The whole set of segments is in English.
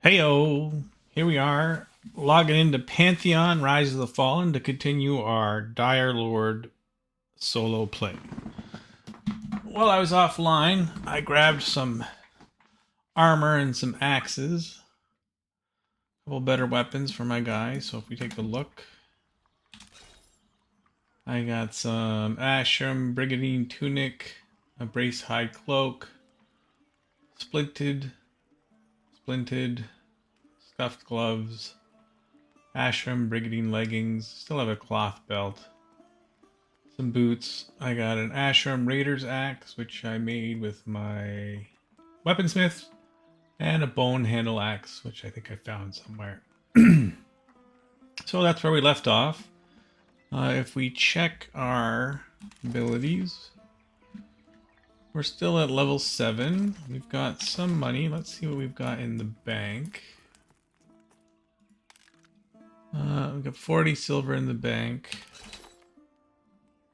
Heyo, here we are, logging into Pantheon Rise of the Fallen to continue our Dire Lord solo play. While I was offline, I grabbed some armor and some axes, a couple better weapons for my guy. So if we take a look, I got some Ashram Brigandine Tunic, a Brace Hide Cloak, Splinted, Scuffed Gloves, Ashram Brigandine Leggings, still have a cloth belt, some boots. I got an Ashram Raider's axe, which I made with my weaponsmith, and a bone handle axe, which I think I found somewhere. So that's where we left off. If we check our abilities, we're still at level 7. We've got some money. Let's see what we've got in the bank. We've got 40 silver in the bank.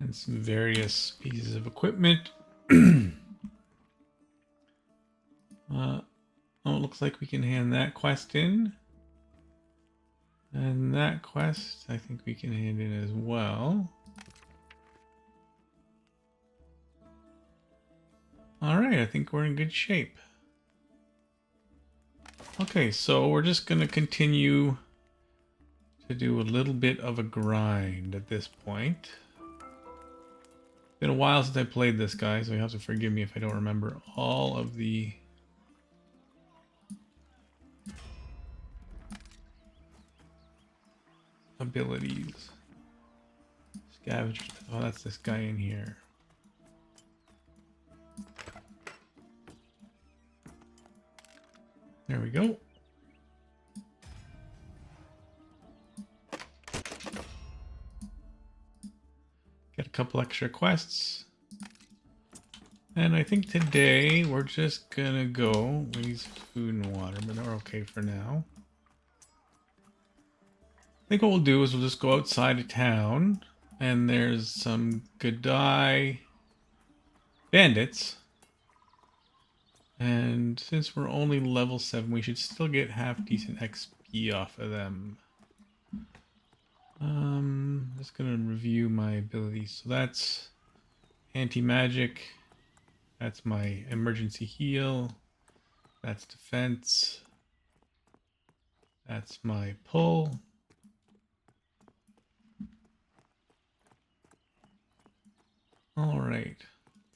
And some various pieces of equipment. Oh, it looks like we can hand that quest in. And that quest, I think we can hand in as well. Alright, I think we're in good shape. Okay, so we're just going to continue to do a little bit of a grind at this point. Been a while since I played this guy, so you have to forgive me if I don't remember all of the abilities. Scavenger. Oh, that's this guy in here. There we go. Get a couple extra quests. And I think today we're just gonna go. We need some food and water, but they're okay for now. I think what we'll do is we'll just go outside of town, and there's some Godai bandits. And since we're only level 7, we should still get half decent XP off of them. Just gonna review my abilities. So that's anti-magic. That's my emergency heal. That's defense. That's my pull. Alright.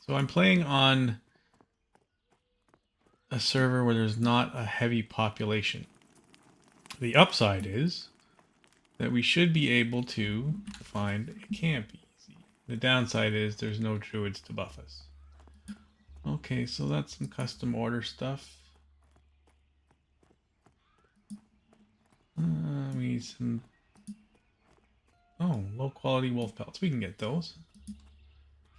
So I'm playing on a server where there's not a heavy population. The upside is that we should be able to find a camp easy. The downside is there's no druids to buff us. Okay, so that's some custom order stuff. We need some... Oh, low quality wolf pelts. We can get those.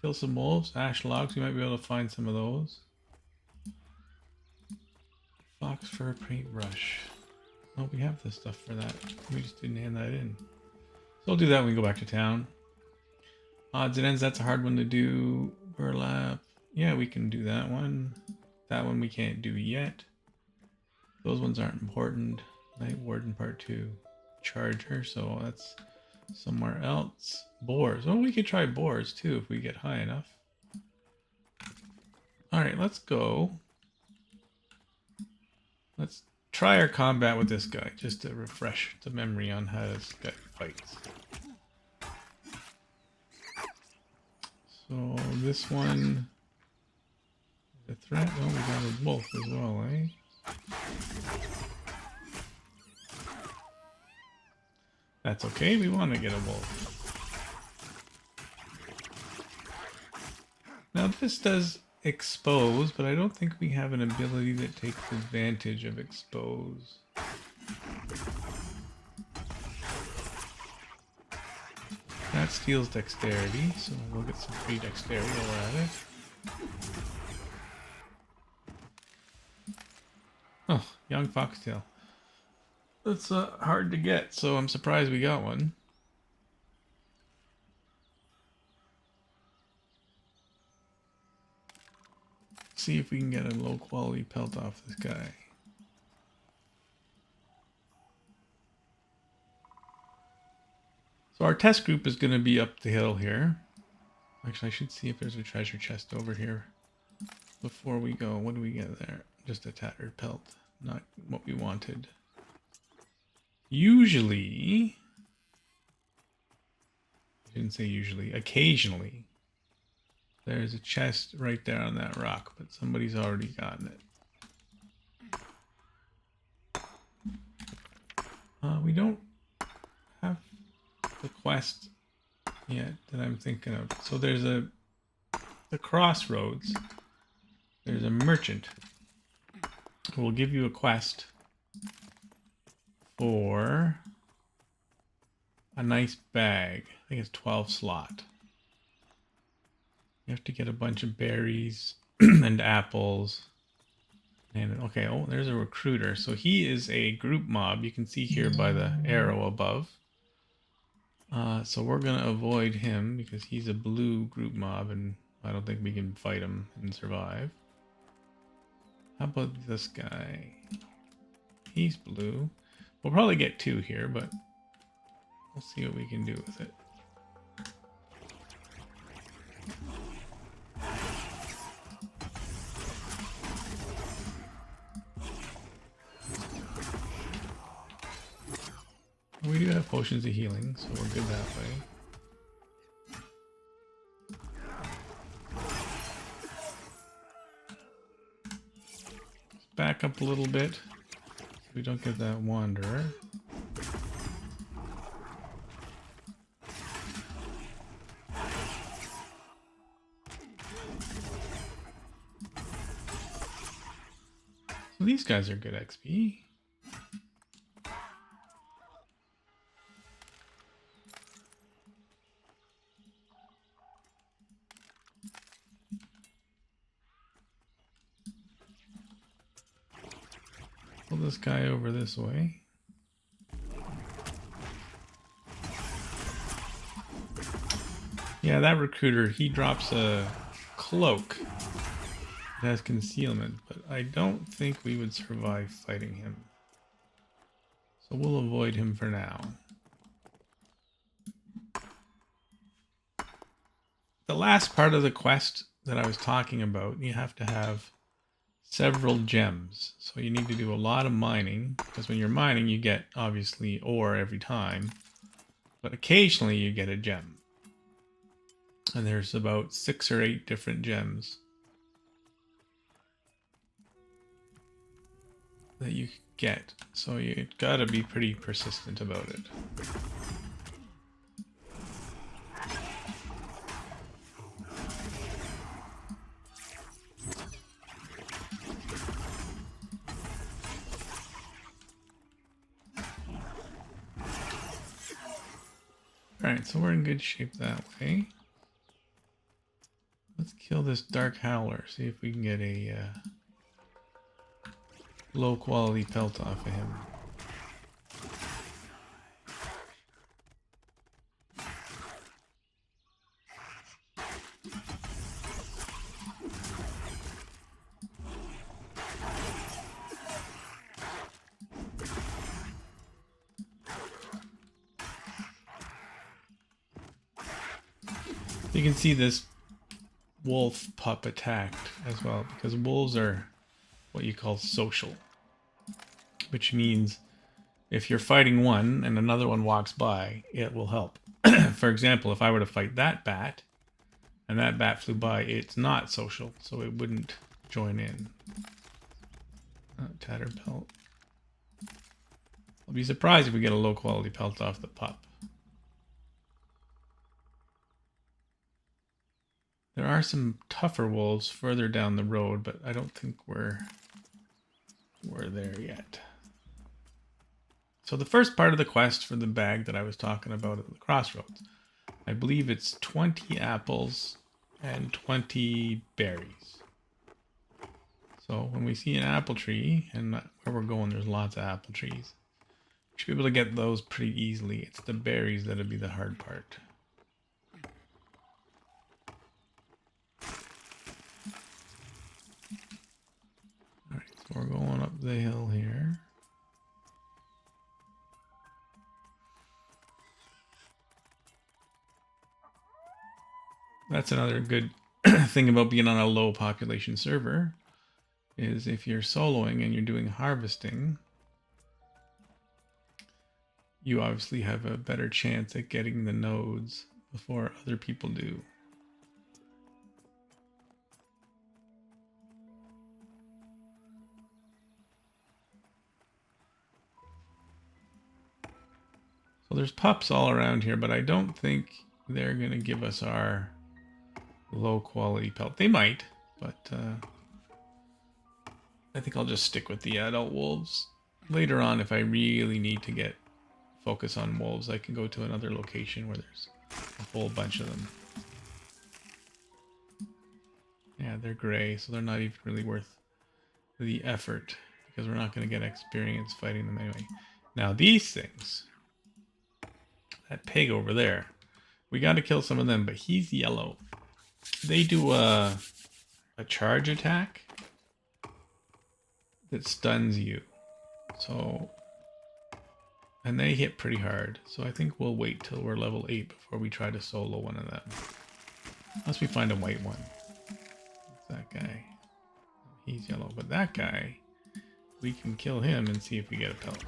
Kill some wolves, ash logs. We might be able to find some of those. Fox fur paintbrush. Oh, we have the stuff for that. We just didn't hand that in. So we'll do that when we go back to town. Odds and ends, that's a hard one to do. Burlap. Yeah, we can do that one. That one we can't do yet. Those ones aren't important. Night Warden Part 2. Charger, so that's somewhere else. Boars. Oh, we could try boars too if we get high enough. Alright, let's go. Let's try our combat with this guy, just to refresh the memory on how this guy fights. So this one is a threat. Oh, we got a wolf as well, eh? That's okay, we want to get a wolf. Now this does expose, but I don't think we have an ability that takes advantage of expose. That steals dexterity, so we'll get some free dexterity while we're at it. Oh, young foxtail. That's hard to get, so I'm surprised we got one. See if we can get a low quality pelt off this guy. So our test group is going to be up the hill here. Actually, I should see if there's a treasure chest over here before we go. What do we get there? Just a tattered pelt. Not what we wanted. Usually, I didn't say usually, occasionally, there's a chest right there on that rock, but somebody's already gotten it. We don't have the quest yet that I'm thinking of. So there's the crossroads. There's a merchant who will give you a quest for a nice bag. I think it's 12 slot. You have to get a bunch of berries and apples. And okay, oh, there's a recruiter. So he is a group mob. You can see here by the arrow above. So we're going to avoid him because he's a blue group mob and I don't think we can fight him and survive. How about this guy? He's blue. We'll probably get 2 here, but we'll see what we can do with it. We do have potions of healing, so we're good that way. Let's back up a little bit so we don't get that wanderer. So these guys are good XP. Pull this guy over this way. Yeah, that recruiter, he drops a cloak. It has concealment, but I don't think we would survive fighting him. So we'll avoid him for now. The last part of the quest that I was talking about, you have to have several gems. So you need to do a lot of mining, because when you're mining, you get obviously ore every time, but occasionally you get a gem. And there's about 6 or 8 different gems that you get. So you gotta be pretty persistent about it. Alright, so we're in good shape that way. Let's kill this Dark Howler, see if we can get a low quality pelt off of him. You can see this wolf pup attacked as well, because wolves are what you call social, which means if you're fighting one and another one walks by, it will help. For example, if I were to fight that bat and that bat flew by, it's not social, so it wouldn't join in. Tattered pelt. I'll be surprised if we get a low quality pelt off the pup. There are some tougher wolves further down the road, but I don't think we're there yet. So the first part of the quest for the bag that I was talking about at the crossroads, I believe it's 20 apples and 20 berries. So when we see an apple tree, and where we're going there's lots of apple trees, we should be able to get those pretty easily. It's the berries that'll be the hard part. We're going up the hill here. That's another good thing about being on a low population server, is if you're soloing and you're doing harvesting, you obviously have a better chance at getting the nodes before other people do. So there's pups all around here, but I don't think they're going to give us our low quality pelt. They might, but I think I'll just stick with the adult wolves. Later on, if I really need to get focus on wolves, I can go to another location where there's a whole bunch of them. Yeah, they're gray, so they're not even really worth the effort because we're not going to get experience fighting them anyway. Now these things, that pig over there, we got to kill some of them, but he's yellow. They do a charge attack that stuns you. So, and they hit pretty hard. So I think we'll wait till we're level 8 before we try to solo one of them. Unless we find a white one. What's that guy? He's yellow, but that guy, we can kill him and see if we get a pelt.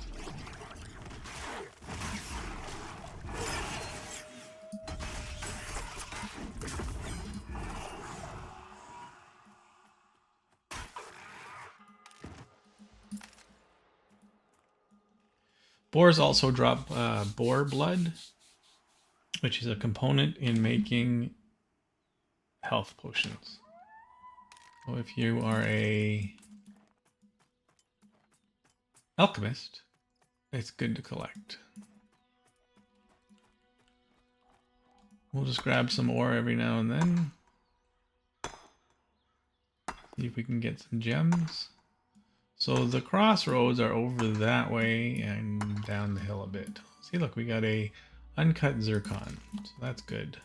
Boars also drop boar blood, which is a component in making health potions. So if you are a alchemist, it's good to collect. We'll just grab some ore every now and then. See if we can get some gems. So the crossroads are over that way and down the hill a bit. See, look, we got a uncut zircon, so that's good.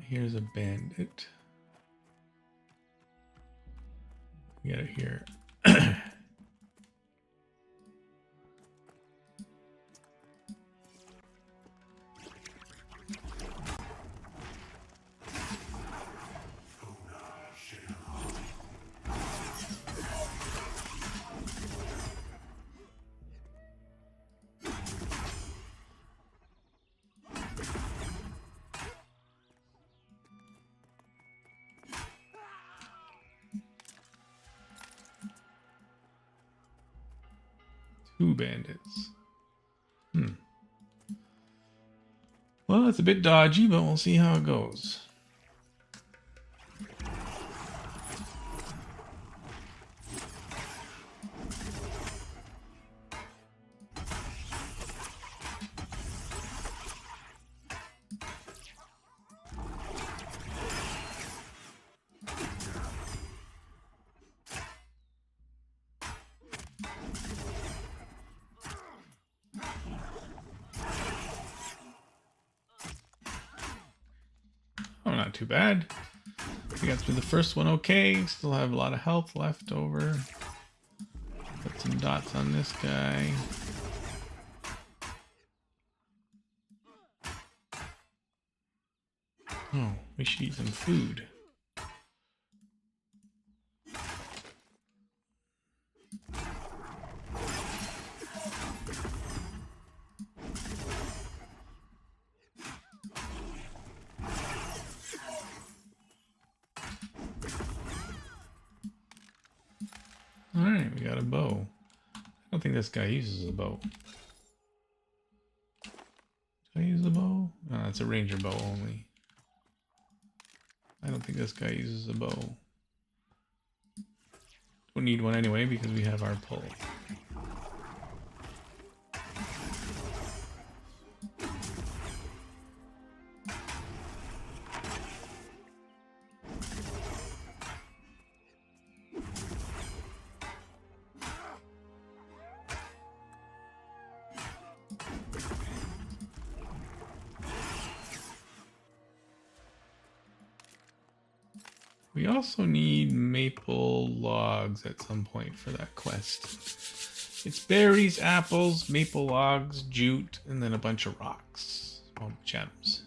Here's a bandit. Get it here. Two bandits. Well, it's a bit dodgy, but we'll see how it goes. Oh, not too bad. We got through the first one okay. Still have a lot of health left over. Put some dots on this guy. Oh, we should eat some food. Alright, we got a bow. I don't think this guy uses a bow. Do I use a bow? No, it's a ranger bow only. I don't think this guy uses a bow. Don't need one anyway because we have our pull. We also need maple logs at some point for that quest. It's berries, apples, maple logs, jute, and then a bunch of rocks. Oh, gems.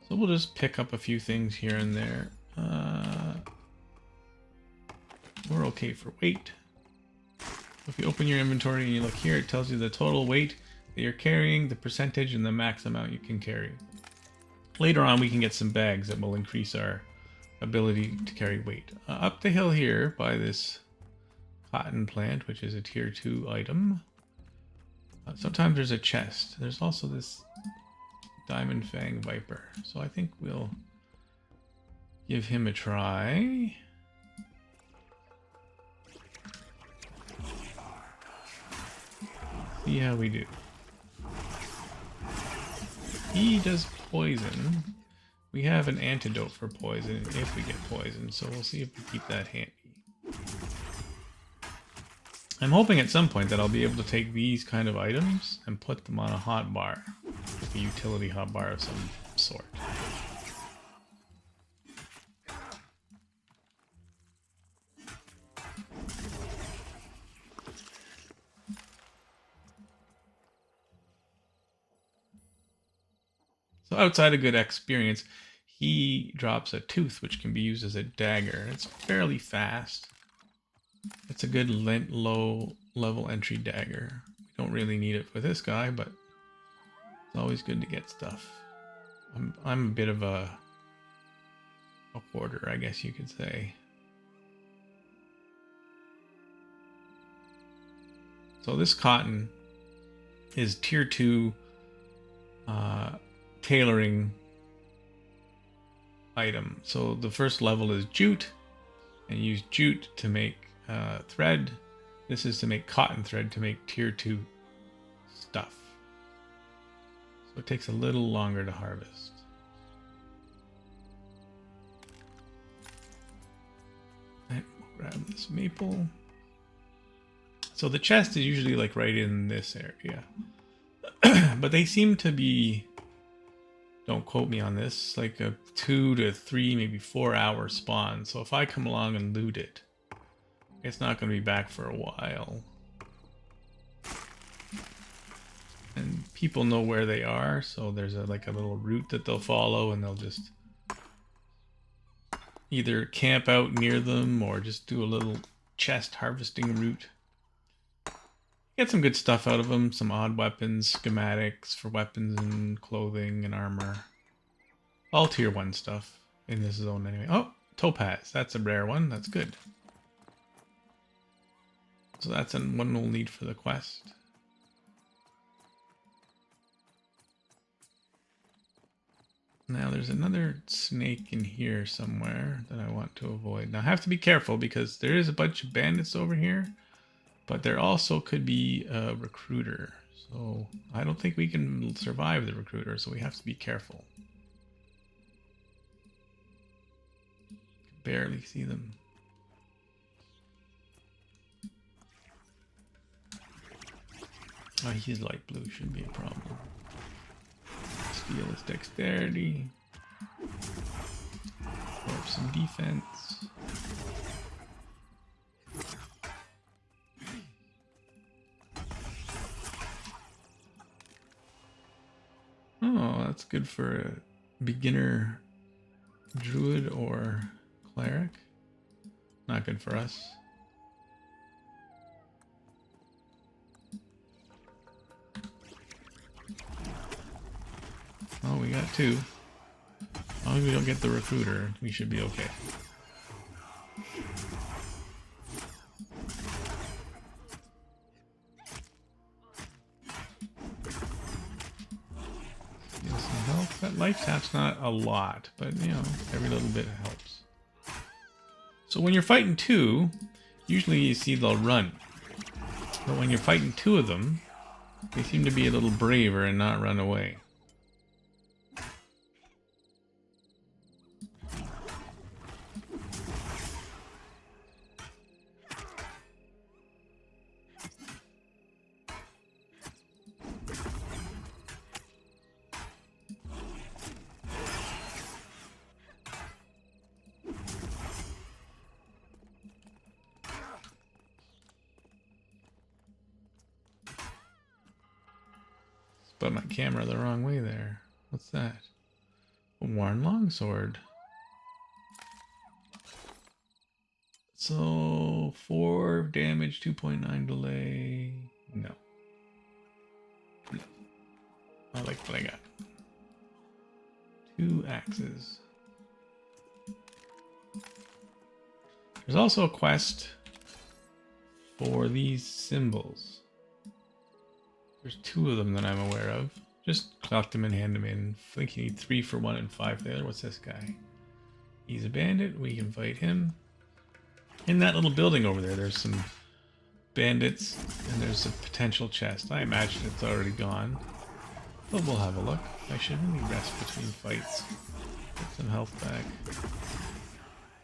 So we'll just pick up a few things here and there. We're okay for weight. If you open your inventory and you look here, it tells you the total weight that you're carrying, the percentage, and the max amount you can carry. Later on, we can get some bags that will increase our ability to carry weight. Up the hill here by this cotton plant, which is a tier 2 item. Sometimes there's a chest. There's also this diamond fang viper. So I think we'll give him a try. See how we do. He does poison. We have an antidote for poison if we get poisoned, so we'll see if we keep that handy. I'm hoping at some point that I'll be able to take these kind of items and put them on a hotbar, a utility hotbar of some sort. So outside a good experience, he drops a tooth which can be used as a dagger. It's fairly fast. It's a good low level entry dagger. We don't really need it for this guy, but it's always good to get stuff. I'm a bit of a hoarder, I guess you could say. So this cotton is tier 2 tailoring item. So the first level is jute, and you use jute to make thread. This is to make cotton thread to make tier 2 stuff. So it takes a little longer to harvest. And we'll grab this maple. So the chest is usually like right in this area. But they seem to be, don't quote me on this, like a 2 to 3, maybe 4 hour spawn. So if I come along and loot it, it's not going to be back for a while. And people know where they are, so there's like a little route that they'll follow, and they'll just either camp out near them or just do a little chest harvesting route. Get some good stuff out of them, some odd weapons, schematics for weapons and clothing and armor. All tier 1 stuff in this zone anyway. Oh, topaz, that's a rare one, that's good. So that's one we'll need for the quest. Now there's another snake in here somewhere that I want to avoid. Now I have to be careful because there is a bunch of bandits over here, but there also could be a recruiter. So I don't think we can survive the recruiter, so we have to be careful. Barely see them. Oh, he's light blue, shouldn't be a problem. Steal his dexterity. Throw up some defense. Oh, that's good for a beginner druid or cleric. Not good for us. Oh, we got 2. As long as we don't get the recruiter, we should be okay. Get some health. That life tap's not a lot, but you know, every little bit helps. So when you're fighting 2, usually you see they'll run. But when you're fighting 2 of them, they seem to be a little braver and not run away. put my camera the wrong way there. What's that? A worn longsword. So 4 damage, 2.9 delay. No. I like what I got. 2 axes. There's also a quest for these symbols. There's 2 of them that I'm aware of. Just collect them and hand them in. I think you need 3 for 1 and 5 for the other. What's this guy? He's a bandit. We can fight him. In that little building over there, there's some bandits and there's a potential chest. I imagine it's already gone. But we'll have a look. I should really rest between fights. Get some health back.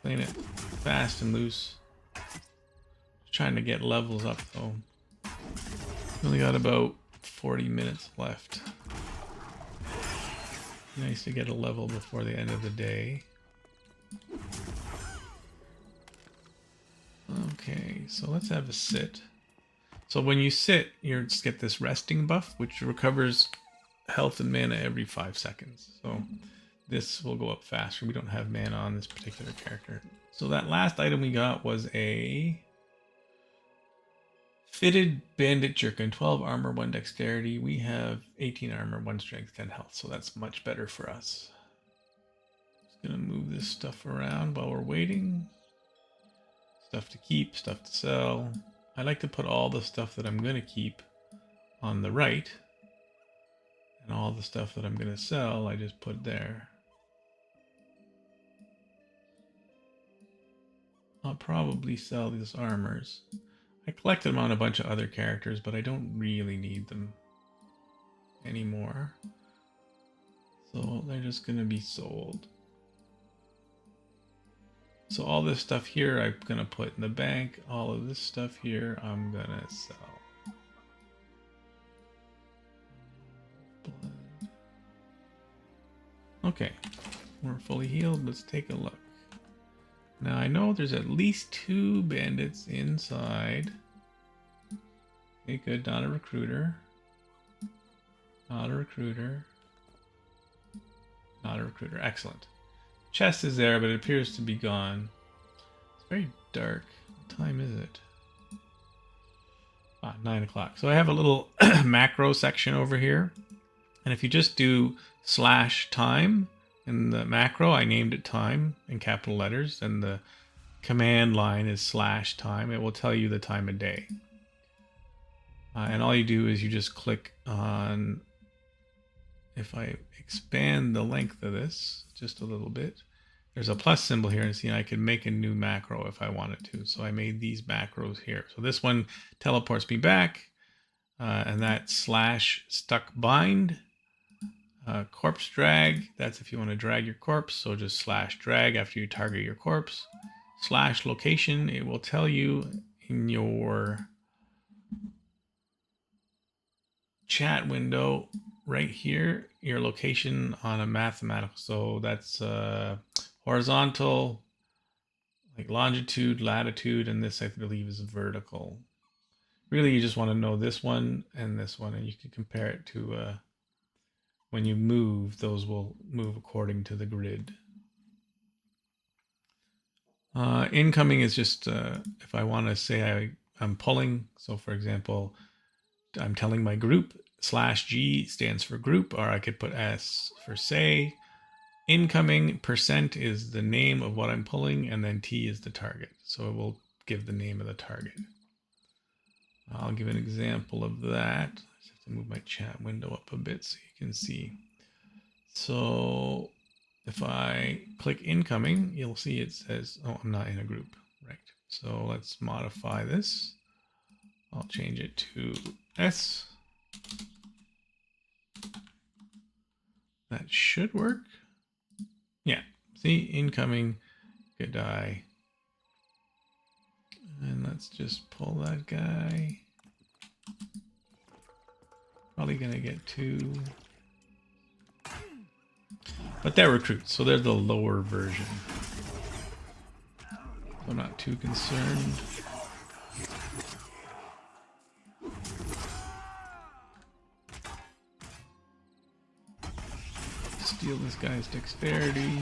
Playing it fast and loose. Trying to get levels up though. Only got about 40 minutes left. Nice to get a level before the end of the day. Okay, so let's have a sit. So when you sit, you just get this resting buff, which recovers health and mana every 5 seconds. So this will go up faster. We don't have mana on this particular character. So that last item we got was a fitted bandit jerkin, 12 armor, 1 dexterity. We have 18 armor, 1 strength, 10 health. So that's much better for us. Just gonna move this stuff around while we're waiting. Stuff to keep, stuff to sell. I like to put all the stuff that I'm gonna keep on the right. And all the stuff that I'm gonna sell, I just put there. I'll probably sell these armors. I collected them on a bunch of other characters, but I don't really need them anymore. So they're just gonna be sold. So all this stuff here I'm gonna put in the bank. All of this stuff here I'm gonna sell. Okay, we're fully healed. Let's take a look. Now I know there's at least 2 bandits inside. Okay, good. Not a recruiter. Not a recruiter. Not a recruiter. Excellent. Chest is there, but it appears to be gone. It's very dark. What time is it? 9 o'clock. So I have a little macro section over here. And if you just do /time in the macro, I named it time in capital letters, and the command line is /time. It will tell you the time of day. And all you do is you just click on, if I expand the length of this just a little bit, there's a plus symbol here, and see I can make a new macro if I wanted to. So I made these macros here. So this one teleports me back, and that /stuck_bind. Corpse drag, that's if you want to drag your corpse, so just /drag after you target your corpse. /location, it will tell you in your chat window right here your location on a mathematical, so that's horizontal, like longitude, latitude, and this I believe is vertical. Really you just want to know this one, and you can compare it to when you move, those will move according to the grid. Incoming is just if I want to say I'm pulling. So for example, I'm telling my group, /G stands for group, or I could put S for say. Incoming % is the name of what I'm pulling, and then T is the target. So it will give the name of the target. I'll give an example of that. I just have to move my chat window up a bit so you can see. So if I click incoming, you'll see it says, oh, I'm not in a group, right? So let's modify this. I'll change it to S. That should work. Yeah, see, incoming, good eye. And let's just pull that guy. Probably gonna get 2. But they're recruits, so they're the lower version. I'm not too concerned. heal this guy's dexterity.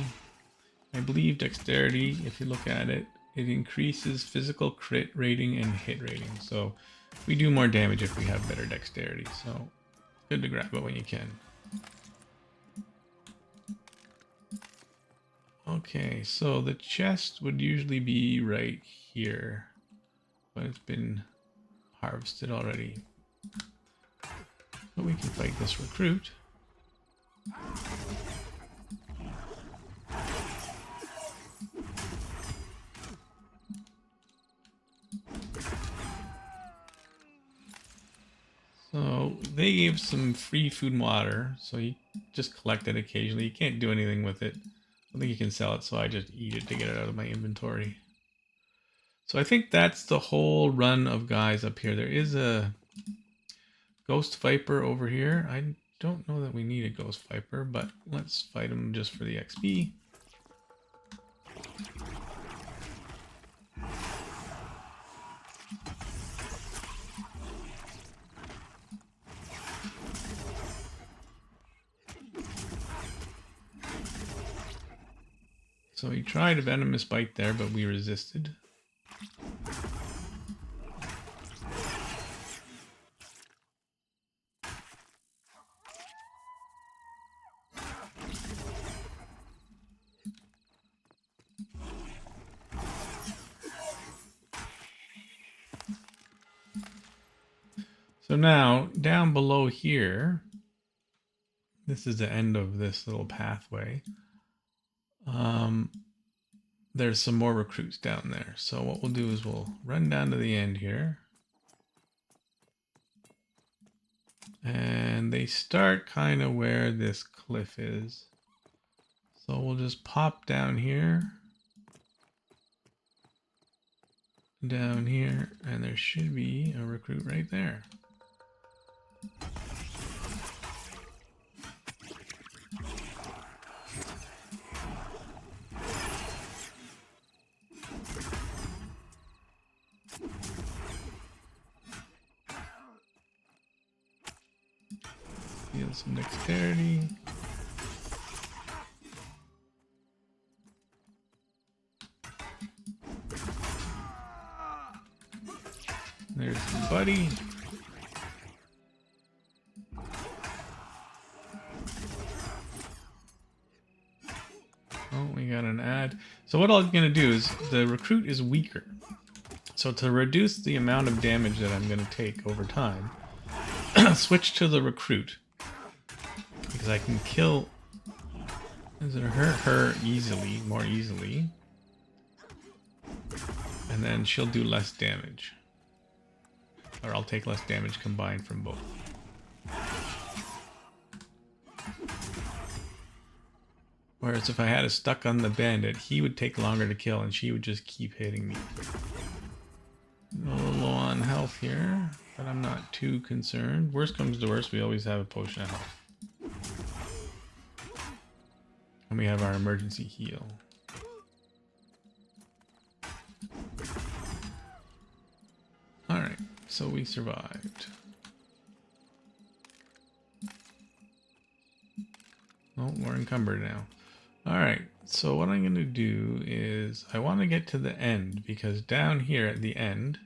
I believe dexterity, if you look at it, it increases physical crit rating and hit rating. So we do more damage if we have better dexterity. So good to grab it when you can. Okay, so the chest would usually be right here, but it's been harvested already. But we can fight this recruit. So they gave some free food and water, so you just collect it occasionally. You can't do anything with it. I don't think you can sell it, so I just eat it to get it out of my inventory. So I think that's the whole run of guys up here. There is a Ghost Viper over here. I don't know that we need a Ghost Viper, but let's fight him just for the XP. So he tried a venomous bite there, but we resisted. So now, down below here, this is the end of this little pathway. There's some more recruits down there. So what we'll do is we'll run down to the end here. And they start kind of where this cliff is. So we'll just pop down here. Down here, and there should be a recruit right there. Heal some dexterity. There's the buddy. Oh, we got an ad. So what I'm going to do is the recruit is weaker. So to reduce the amount of damage that I'm going to take over time, switch to the recruit. Because I can kill... Is it hurt her easily, more easily. And then she'll do less damage. Or I'll take less damage combined from both. Whereas if I had it stuck on the bandit, he would take longer to kill and she would just keep hitting me. A little low on health here, but I'm not too concerned. Worst comes to worst, we always have a potion of health. And we have our emergency heal. Alright, so we survived. Oh, we're encumbered now. Alright, so what I'm going to do is I want to get to the end, because down here at the end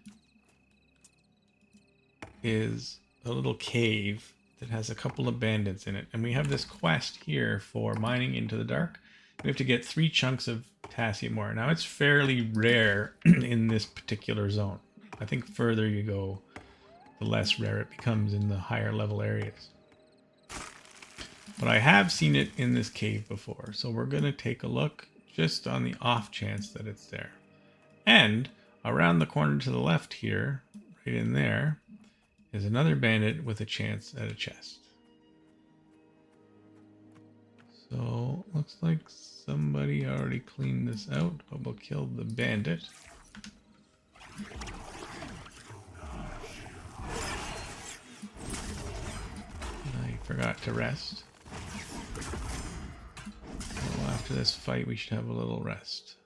is a little cave that has a couple of bandits in it. And we have this quest here for mining into the dark. We have to get 3 chunks of potassium ore. Now it's fairly rare in this particular zone. I think further you go, the less rare it becomes in the higher level areas. But I have seen it in this cave before, so we're going to take a look just on the off chance that it's there. And around the corner to the left here, right in there, is another bandit with a chance at a chest. So looks like somebody already cleaned this out, but we'll kill the bandit. I forgot to rest. So after this fight, we should have a little rest.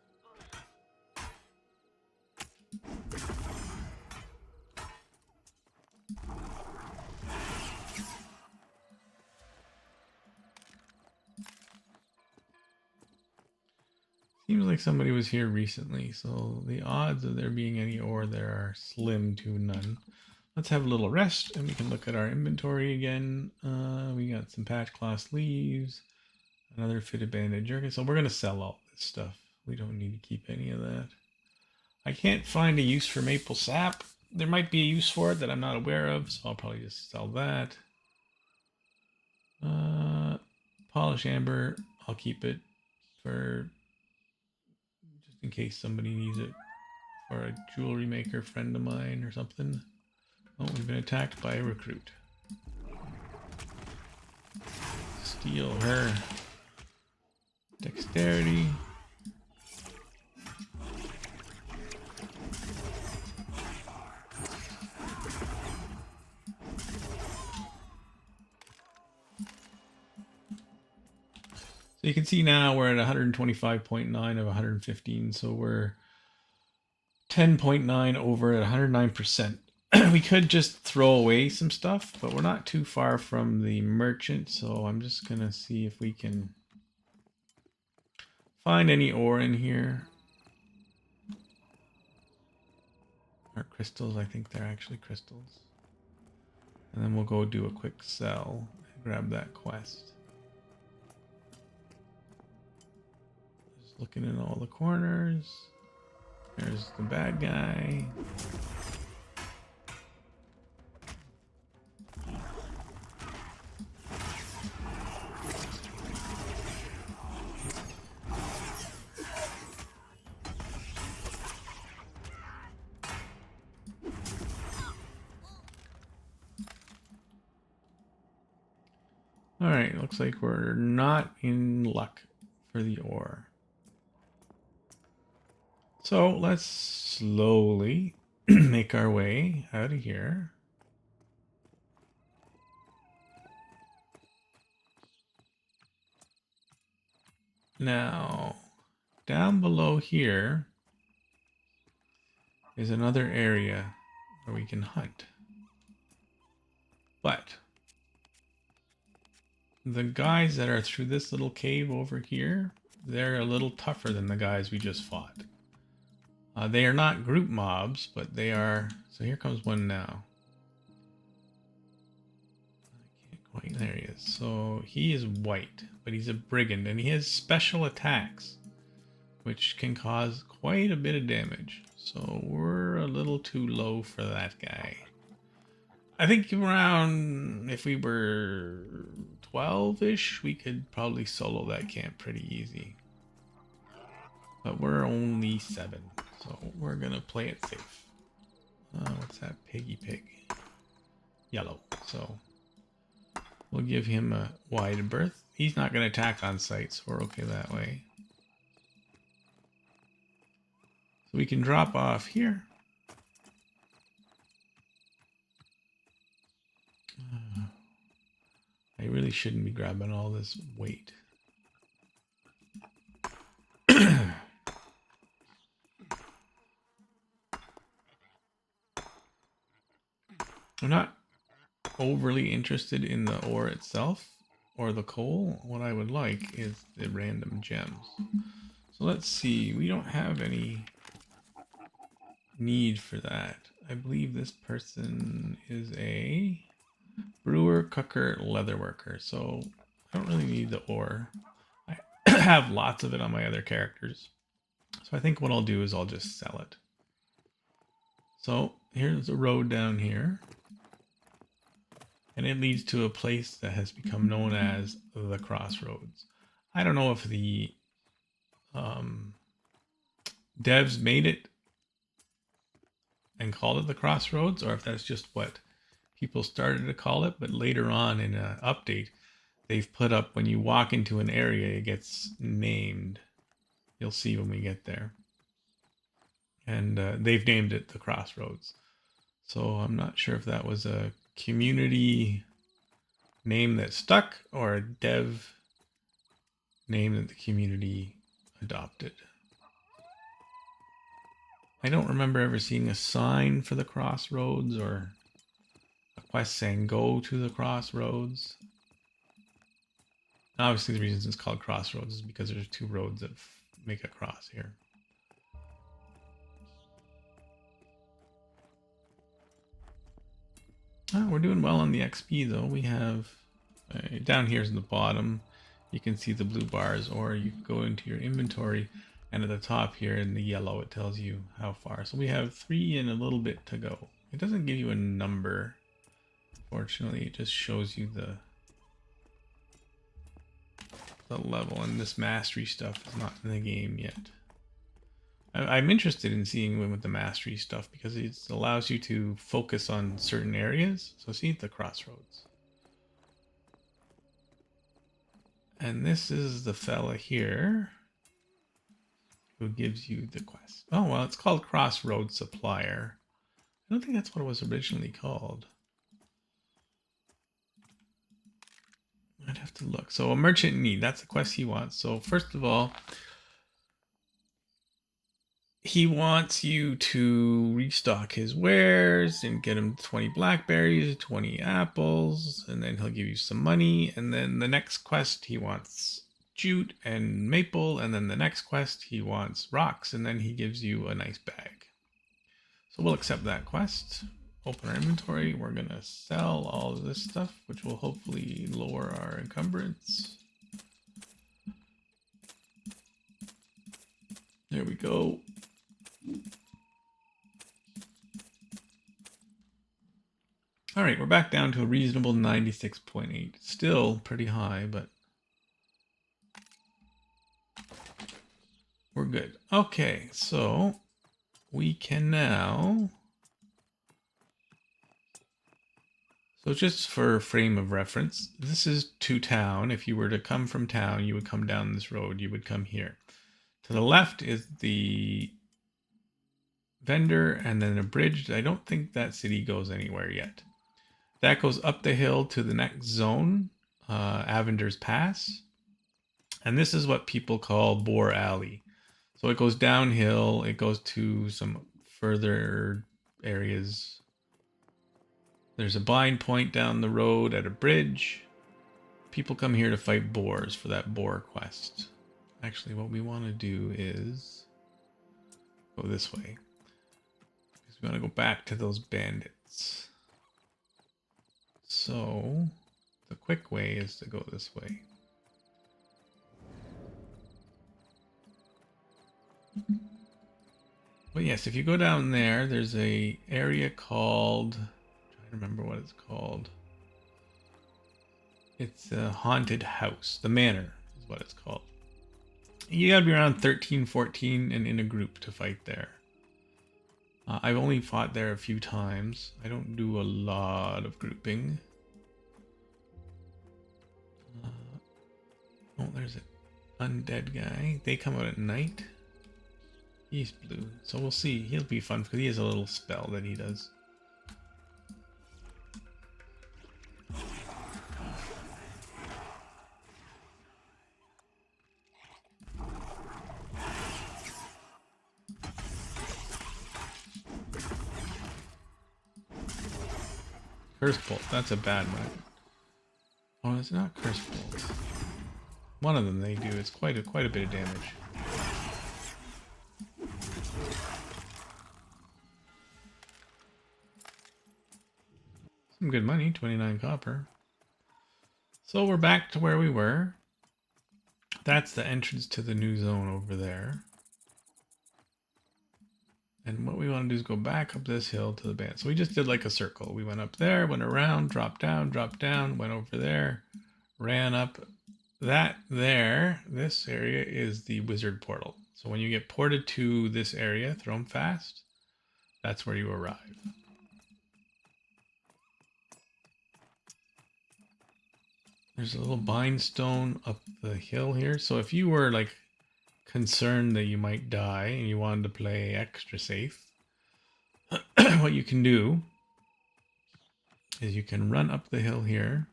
Seems like somebody was here recently, so the odds of there being any ore there are slim to none. Let's have a little rest and we can look at our inventory again. We got some patch cloth leaves, another fitted banded jerkin. So we're going to sell all this stuff. We don't need to keep any of that. I can't find a use for maple sap. There might be a use for it that I'm not aware of, so I'll probably just sell that. Polish amber, I'll keep it for just in case somebody needs it for a jewelry maker friend of mine or something. Oh, we've been attacked by a recruit. Steal her dexterity. So you can see now we're at 125.9 of 115, so we're 10.9 over at 109%. We could just throw away some stuff, but we're not too far from the merchant, so I'm just gonna see if we can find any ore in here. Or crystals, I think they're actually crystals. And then we'll go do a quick sell and grab that quest. Just looking in all the corners. There's the bad guy. Alright, looks like we're not in luck for the ore. So let's slowly make our way out of here. Now, down below here is another area where we can hunt. But the guys that are through this little cave over here, they're a little tougher than the guys we just fought. They are not group mobs, but they are... So here comes one now. I can't quite... There he is. So he is white, but he's a brigand, and he has special attacks, which can cause quite a bit of damage. So we're a little too low for that guy. I think around, if we were 12-ish, we could probably solo that camp pretty easy. But we're only 7, so we're gonna play it safe. What's that? Piggy pig. Yellow. So we'll give him a wide berth. He's not gonna attack on sight, so we're okay that way. So we can drop off here. I really shouldn't be grabbing all this weight. I'm not overly interested in the ore itself or the coal. What I would like is the random gems. So let's see. We don't have any need for that. I believe this person is a brewer, cooker, leatherworker. So I don't really need the ore. I have lots of it on my other characters. So I think what I'll do is I'll just sell it. So here's a road down here. And it leads to a place that has become known as the Crossroads. I don't know if the devs made it and called it the Crossroads, or if that's just what people started to call it. But later on in an update, they've put up when you walk into an area, it gets named. You'll see when we get there. And they've named it the Crossroads. So I'm not sure if that was a community name that stuck or a dev name that the community adopted. I don't remember ever seeing a sign for the Crossroads or a quest saying go to the Crossroads. Obviously the reason it's called Crossroads is because there's 2 roads that make a cross here. Oh, we're doing well on the XP though. We have down here's in the bottom. You can see the blue bars, or you can go into your inventory, and at the top here in the yellow, it tells you how far. So we have 3 and a little bit to go. It doesn't give you a number. Fortunately, it just shows you the level, and this mastery stuff is not in the game yet. I'm interested in seeing with the mastery stuff because it allows you to focus on certain areas. So see the crossroads. And this is the fella here who gives you the quest. Oh, well, it's called Crossroads Supplier. I don't think that's what it was originally called. I'd have to look. So a merchant in need, that's the quest he wants. So first of all, he wants you to restock his wares and get him 20 blackberries, 20 apples, and then he'll give you some money. And then the next quest, he wants jute and maple. And then the next quest, he wants rocks, and then he gives you a nice bag. So we'll accept that quest. Open our inventory. We're going to sell all of this stuff, which will hopefully lower our encumbrance. There we go. All right, we're back down to a reasonable 96.8. Still pretty high, but we're good. Okay, so we can now... So just for frame of reference, this is to town. If you were to come from town, you would come down this road. You would come here. To the left is the vendor and then a bridge. I don't think that city goes anywhere yet. That goes up the hill to the next zone, Avender's Pass. And this is what people call Boar Alley. So it goes downhill. It goes to some further areas. There's a bind point down the road at a bridge. People come here to fight boars for that boar quest. Actually, what we want to do is go this way. Because we want to go back to those bandits. So the quick way is to go this way. But yes, if you go down there, there's a area called... I remember what it's called. It's a haunted house. The manor is what it's called. You gotta be around 13, 14 and in a group to fight there. I've only fought there a few times. I don't do a lot of grouping. Oh, there's an undead guy. They come out at night. He's blue. So we'll see. He'll be fun because he has a little spell that he does. Curse Bolt, that's a bad one. Oh, it's not Curse Bolt. One of them they do. It's quite a bit of damage. Some good money, 29 copper. So we're back to where we were. That's the entrance to the new zone over there. And what we want to do is go back up this hill to the band. So we just did like a circle. We went up there, went around, dropped down, went over there, ran up. That there, this area is the wizard portal. So when you get ported to this area, throw them fast, that's where you arrive. There's a little bind stone up the hill here. So if you were like concerned that you might die and you wanted to play extra safe, what you can do is you can run up the hill here.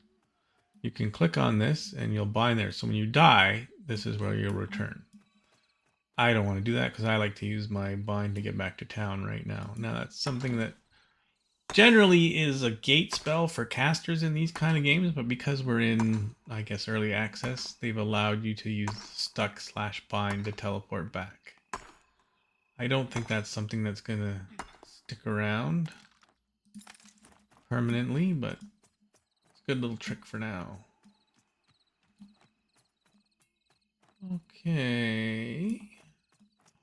You can click on this and you'll bind there. So when you die, this is where you'll return. I don't want to do that because I like to use my bind to get back to town right now. Now that's something that generally is a gate spell for casters in these kind of games, but because we're in, I guess, early access, they've allowed you to use stuck/bind to teleport back. I don't think that's something that's gonna stick around permanently, but it's a good little trick for now. Okay.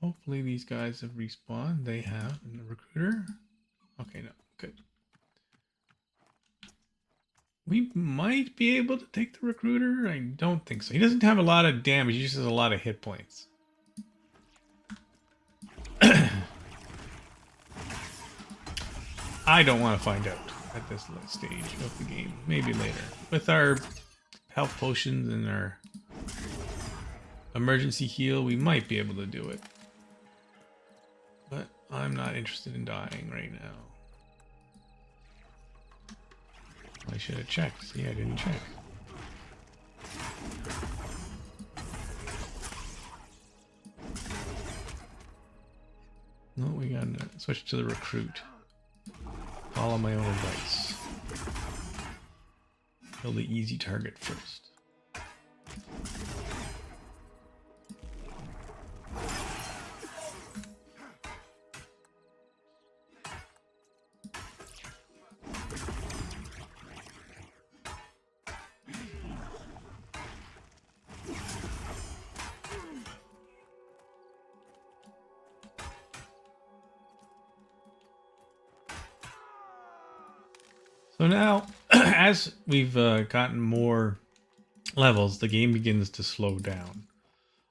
Hopefully these guys have respawned. They have. And the recruiter? Okay, no. Good. We might be able to take the recruiter. I don't think so. He doesn't have a lot of damage. He just has a lot of hit points. I don't want to find out at this stage of the game. Maybe later. With our health potions and our emergency heal, we might be able to do it. But I'm not interested in dying right now. I should have checked. See, I didn't check. No, we gotta switch to the recruit. Follow my own advice. Kill the easy target first. So now, as we've gotten more levels, the game begins to slow down.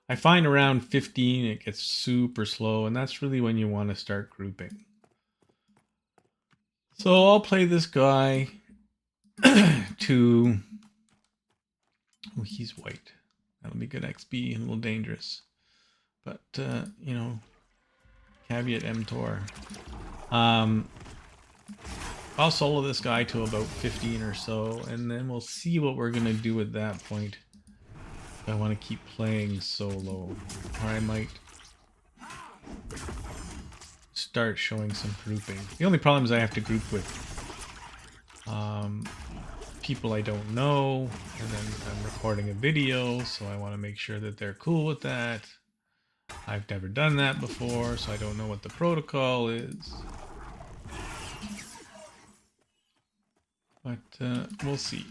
I find around 15 it gets super slow, and that's really when you want to start grouping. So I'll play this guy to... Oh, he's white. That'll be good XP and a little dangerous. But, you know, caveat emptor. I'll solo this guy to about 15 or so, and then we'll see what we're going to do at that point. I want to keep playing solo, or I might start showing some grouping. The only problem is I have to group with people I don't know, and then I'm recording a video, so I want to make sure that they're cool with that. I've never done that before, so I don't know what the protocol is. But we'll see.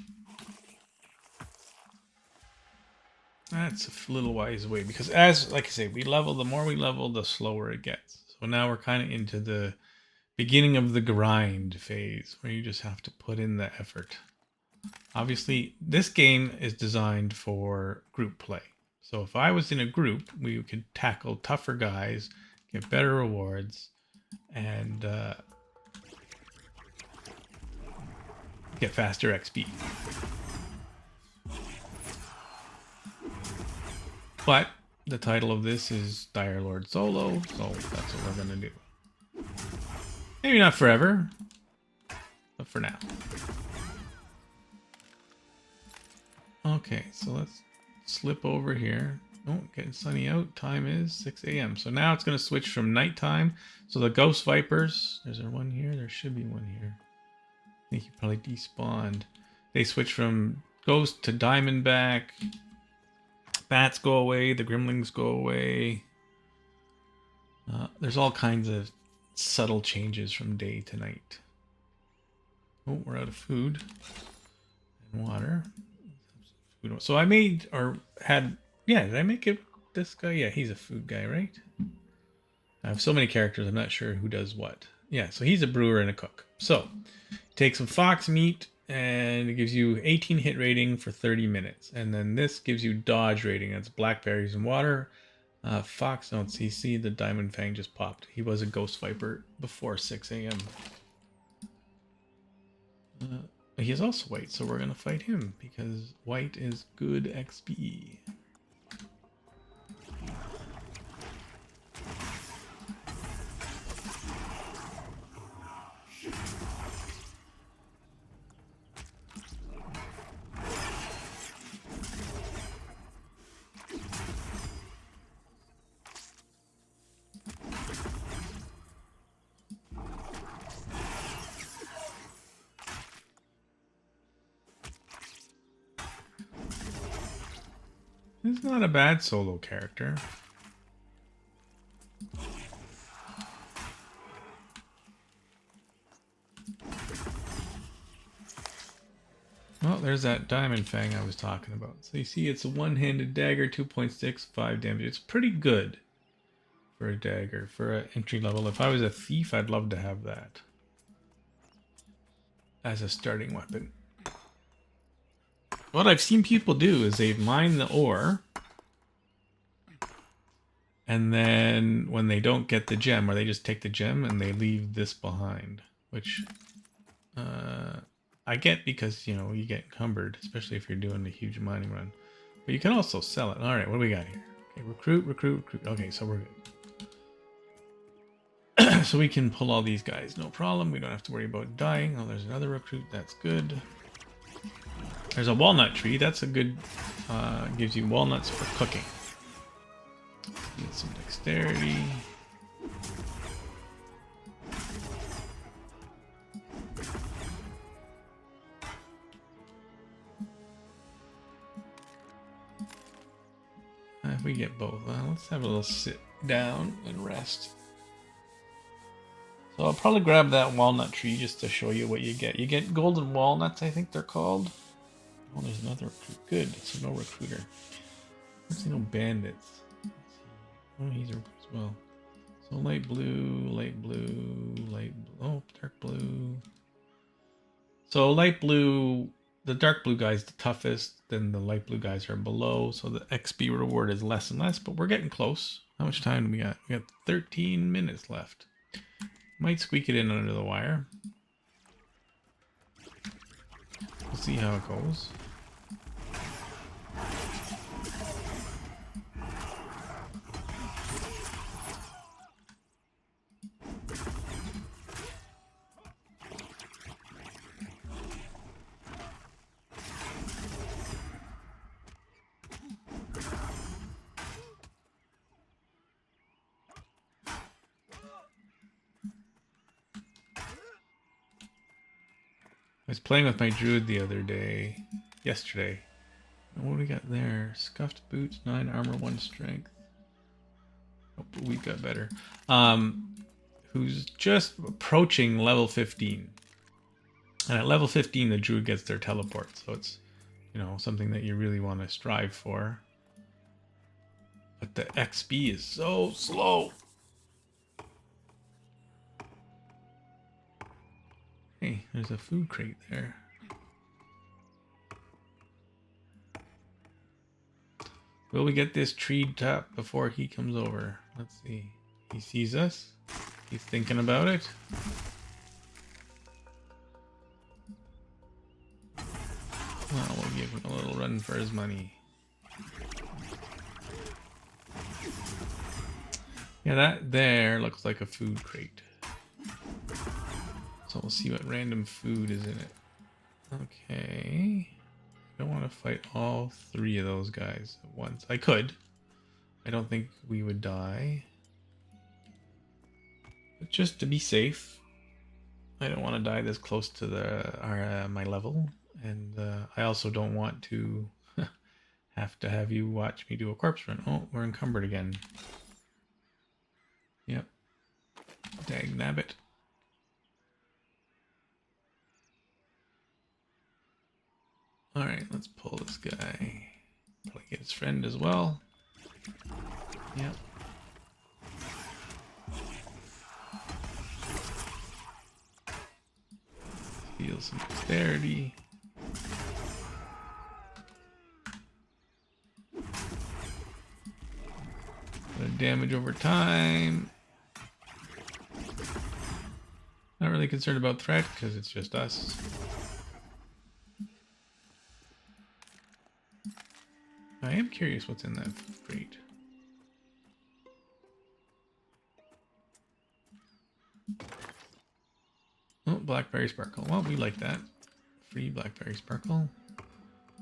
That's a little wise way, because as, like I say, we level, the more we level, the slower it gets. So now we're kind of into the beginning of the grind phase, where you just have to put in the effort. Obviously, this game is designed for group play. So if I was in a group, we could tackle tougher guys, get better rewards, and get faster XP. But the title of this is Dire Lord Solo, so that's what we're gonna do. Maybe not forever, but for now. Okay, so let's slip over here. Oh, getting sunny out. Time is 6 a.m. So now it's gonna switch from nighttime. So the Ghost Vipers, is there one here? There should be one here. I think you probably despawned. They switch from Ghost to Diamondback. Bats go away. The Gremlins go away. There's all kinds of subtle changes from day to night. Oh, we're out of food and water. So I made, or had, yeah, did I make it this guy? Yeah, he's a food guy, right? I have so many characters, I'm not sure who does what. Yeah, so he's a brewer and a cook. So, take some fox meat, and it gives you 18 hit rating for 30 minutes. And then this gives you dodge rating. That's blackberries and water. Fox, don't see, the Diamond Fang just popped. He was a Ghost Viper before 6 a.m. He is also white, so we're going to fight him, because white is good XP. It's not a bad solo character. Oh, there's that diamond fang I was talking about. So you see it's a one-handed dagger, 2.65 damage. It's pretty good for a dagger, for an entry level. If I was a thief, I'd love to have that as a starting weapon. What I've seen people do is they mine the ore, and then when they don't get the gem, or they just take the gem and they leave this behind, which I get because, you know, you get encumbered, especially if you're doing a huge mining run. But you can also sell it. All right, what do we got here? Okay, recruit, recruit, recruit. Okay, so we're good. So we can pull all these guys, no problem. We don't have to worry about dying. Oh, there's another recruit. That's good. There's a walnut tree. That's a good, gives you walnuts for cooking. Need some dexterity. If we get both, let's have a little sit down and rest. So I'll probably grab that walnut tree just to show you what you get. You get golden walnuts, I think they're called. Oh, there's another recruit. Good, so no recruiter. Let's see, no bandits. Let's see. Oh, he's a recruit as well. So light blue, light blue, light blue. Oh, dark blue. So light blue, the dark blue guy's the toughest. Then the light blue guys are below. So the XP reward is less and less, but we're getting close. How much time do we got? We got 13 minutes left. Might squeak it in under the wire. We'll see how it goes. I was playing with my druid the other day, yesterday. What do we got there? Scuffed boots, 9 armor, 1 strength. Oh, we got better. Who's just approaching level 15. And at level 15, the druid gets their teleport. So it's, you know, something that you really want to strive for. But the XP is so slow. Hey, there's a food crate there. Will we get this tree top before he comes over? Let's see. He sees us. He's thinking about it. Oh, we'll give him a little run for his money. Yeah, that there looks like a food crate. So we'll see what random food is in it. Okay. I don't want to fight all 3 of those guys at once. I could. I don't think we would die. But just to be safe, I don't want to die this close to my level. And I also don't want to have to have you watch me do a corpse run. Oh, we're encumbered again. Yep. Dag nabbit. Alright, let's pull this guy. Probably get his friend as well. Yep. Deal some dexterity. Damage over time. Not really concerned about threat because it's just us. I am curious what's in that crate. Oh, blackberry sparkle. Well, we like that. Free blackberry sparkle.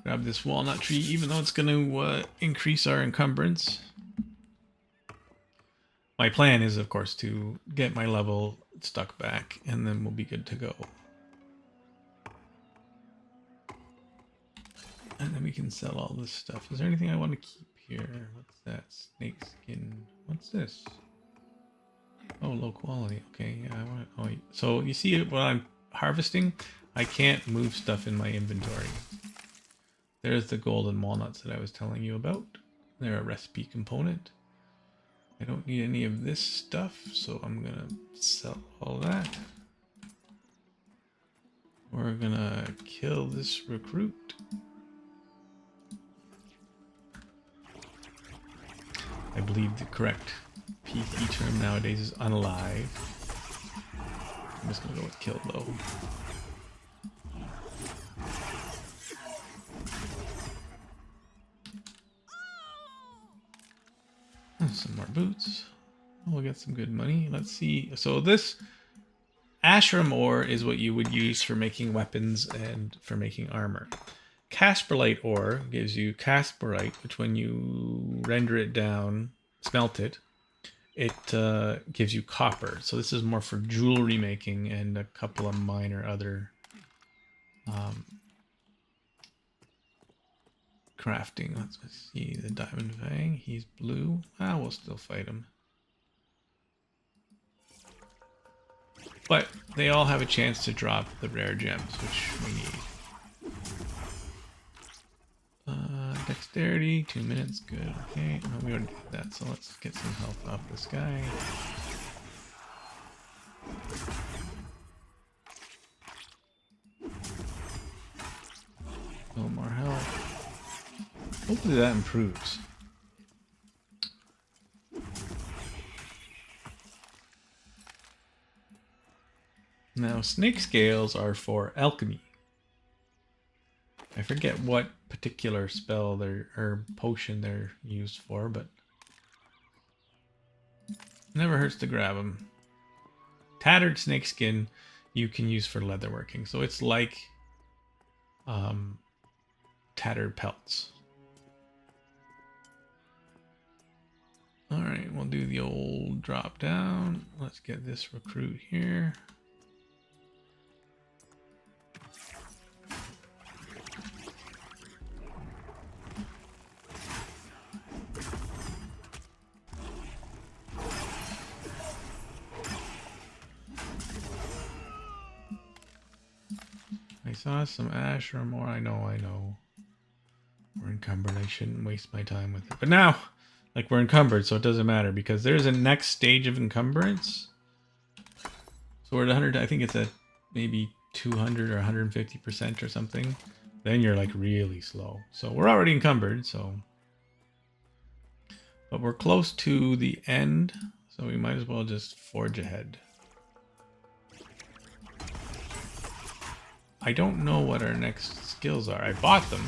Grab this walnut tree, even though it's going to increase our encumbrance. My plan is, of course, to get my level stuck back, and then we'll be good to go. And then we can sell all this stuff. Is there anything I want to keep here. What's that? Snake skin. What's this? Oh, low quality. Okay, yeah, I want it. Oh, so you see when I'm harvesting, I can't move stuff in my inventory. There's the golden walnuts that I was telling you about. They're a recipe component. I don't need any of this stuff, so I'm gonna sell all that. We're gonna kill this recruit. I believe the correct PC term nowadays is unalive. I'm just gonna go with kill though. Some more boots. We'll get some good money. Let's see. So this ashram ore is what you would use for making weapons and for making armor. Casperite ore gives you casperite, which when you render it down, smelt it, it gives you copper. So this is more for jewelry making and a couple of minor other crafting. Let's see the Diamond Fang. He's blue. We'll still fight him. But they all have a chance to drop the rare gems, which we need. Dexterity, 2 minutes, good. Okay, no, we already did that, so let's get some health off this guy. A little more health. Hopefully that improves. Now, snake scales are for alchemy. I forget what particular spell or potion they're used for, but never hurts to grab them. Tattered snakeskin you can use for leatherworking, so it's like tattered pelts. All right, we'll do the old drop down. Let's get this recruit here. I saw some ash or more. I know. We're encumbered. I shouldn't waste my time with it. But now, like, we're encumbered, so it doesn't matter because there's a next stage of encumbrance. So we're at 100. I think it's at maybe 200 or 150% or something. Then you're like really slow. So we're already encumbered. But we're close to the end, so we might as well just forge ahead. I don't know what our next skills are. I bought them,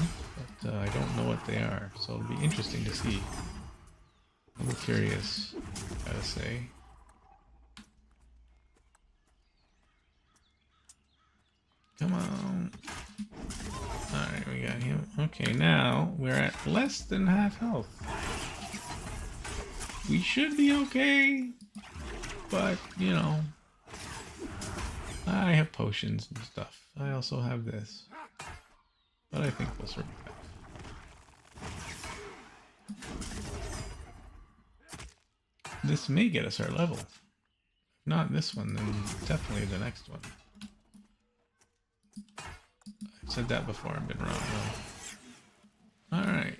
but I don't know what they are. So it'll be interesting to see. I'm curious, gotta say. Come on. Alright, we got him. Okay, now we're at less than half health. We should be okay, but, you know, I have potions and stuff. I also have this, but I think we'll survive. This may get us our level. If not this one, then definitely the next one. I've said that before, I've been wrong though. Alright.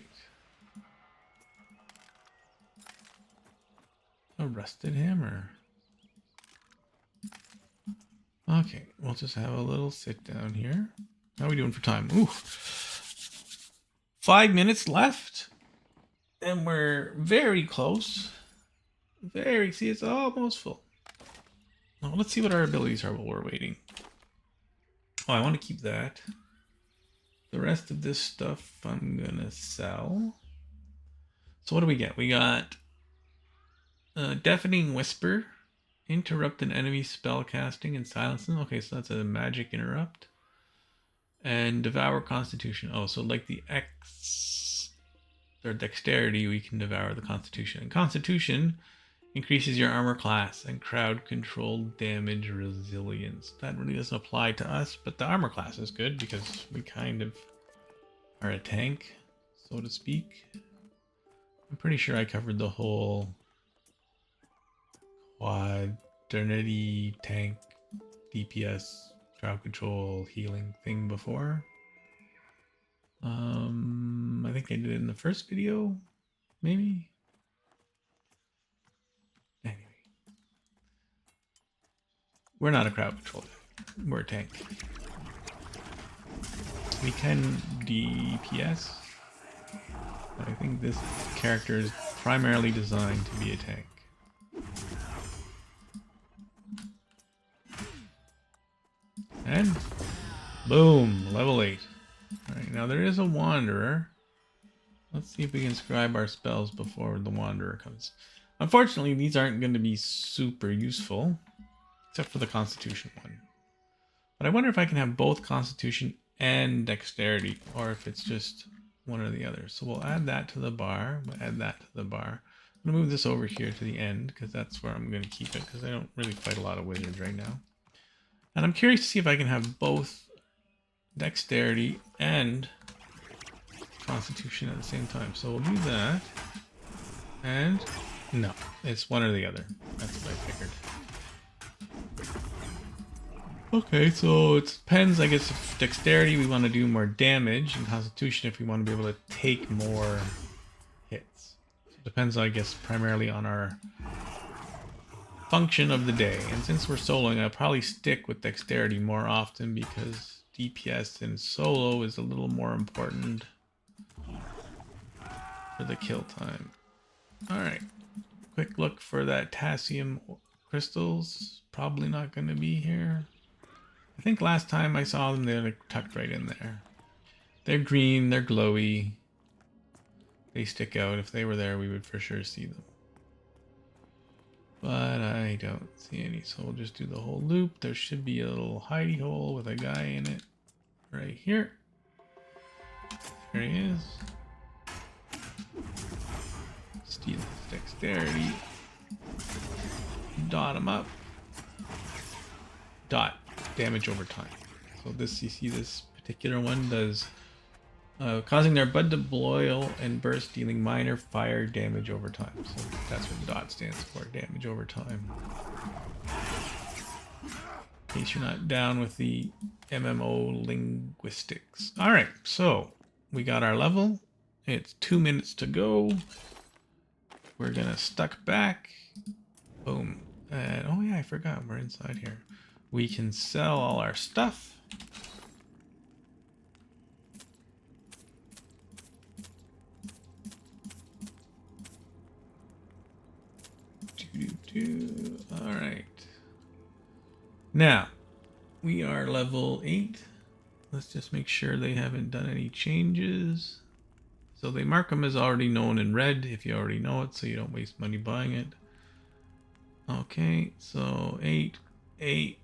A rusted hammer. Okay, we'll just have a little sit down here. How are we doing for time? Ooh. 5 minutes left. And we're very close. See, it's almost full. Now, let's see what our abilities are while we're waiting. Oh, I want to keep that. The rest of this stuff I'm gonna sell. So what do we get? We got Deafening Whisper. Interrupt an enemy spell casting and silence them. Okay, so that's a magic interrupt. And Devour Constitution. Oh, so like the X or Dexterity, we can devour the Constitution. And Constitution increases your armor class and crowd control damage resilience. That really doesn't apply to us, but the armor class is good because we kind of are a tank, so to speak. I'm pretty sure I covered the whole quadernity tank DPS crowd control healing thing before. I think I did it in the first video, maybe. Anyway, we're not a crowd control tank. We're a tank. We can DPS. I think this character is primarily designed to be a tank. And boom, level 8. Alright, now there is a Wanderer. Let's see if we can scribe our spells before the Wanderer comes. Unfortunately, these aren't going to be super useful, except for the Constitution one. But I wonder if I can have both Constitution and Dexterity, or if it's just one or the other. So we'll add that to the bar. We'll add that to the bar. I'm going to move this over here to the end, because that's where I'm going to keep it, because I don't really fight a lot of wizards right now. And I'm curious to see if I can have both Dexterity and Constitution at the same time. So we'll do that. And no, it's one or the other. That's what I figured. Okay, so it depends, I guess, if Dexterity we want to do more damage, and Constitution if we want to be able to take more hits. So it depends, I guess, primarily on our function of the day. And since we're soloing, I'll probably stick with Dexterity more often because DPS in solo is a little more important for the kill time. Alright, quick look for that Tassium crystals. Probably not going to be here. I think last time I saw them, they're tucked right in there. They're green, they're glowy. They stick out. If they were there, we would for sure see them. But I don't see any, so we'll just do the whole loop. There should be a little hidey hole with a guy in it right here. There he is. Steal his Dexterity. Dot him up. Dot. Damage over time. So this, you see this particular one does causing their bud to boil and burst, dealing minor fire damage over time. So that's what DOT stands for, damage over time. In case you're not down with the MMO linguistics. Alright, so we got our level. It's 2 minutes to go. We're gonna stuck back. Boom. And oh yeah, I forgot, we're inside here. We can sell all our stuff. All right. Now, we are level 8. Let's just make sure they haven't done any changes. So they mark them as already known in red if you already know it, so you don't waste money buying it. Okay, so 8, 8,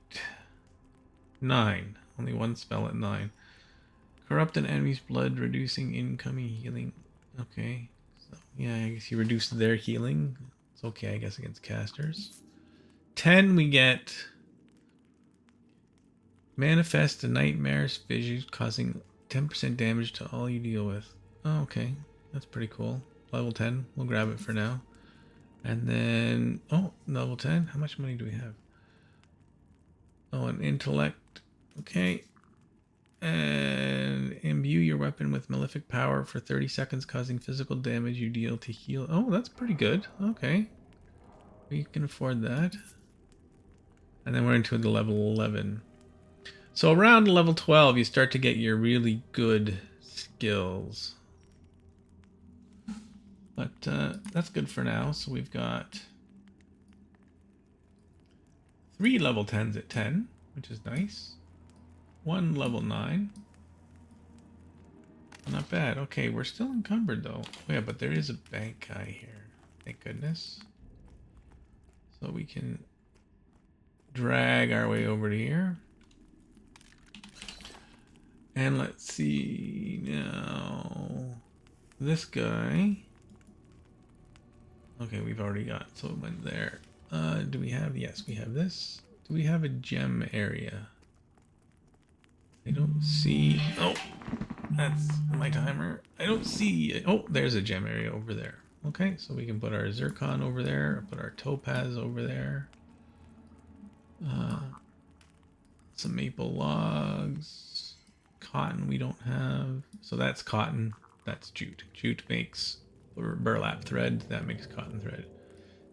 9. Only one spell at 9. Corrupt an enemy's blood, reducing incoming healing. Okay, so yeah, I guess you reduce their healing. It's okay, I guess, against casters. 10, we get manifest a nightmare's vision, causing 10% damage to all you deal with. Oh, okay, that's pretty cool. Level 10, we'll grab it for now. And then, oh, level 10, how much money do we have? Oh, an intellect, okay. And imbue your weapon with malefic power for 30 seconds, causing physical damage you deal to heal. Oh, that's pretty good. Okay. We can afford that. And then we're into the level 11. So around level 12, you start to get your really good skills. But that's good for now. So we've got 3 level 10s at 10, which is nice. 1 level 9. Not bad. Okay, we're still encumbered though. Oh, yeah, but there is a bank guy here. Thank goodness. So we can drag our way over to here. And let's see now. This guy. Okay, we've already got, so it went there. Do we have, yes, we have this. Do we have a gem area? I don't see, oh, that's my timer. I don't see, oh, there's a gem area over there. Okay, so we can put our zircon over there, put our topaz over there. Some maple logs. Cotton we don't have. So that's cotton. That's jute. Jute makes burlap thread. That makes cotton thread.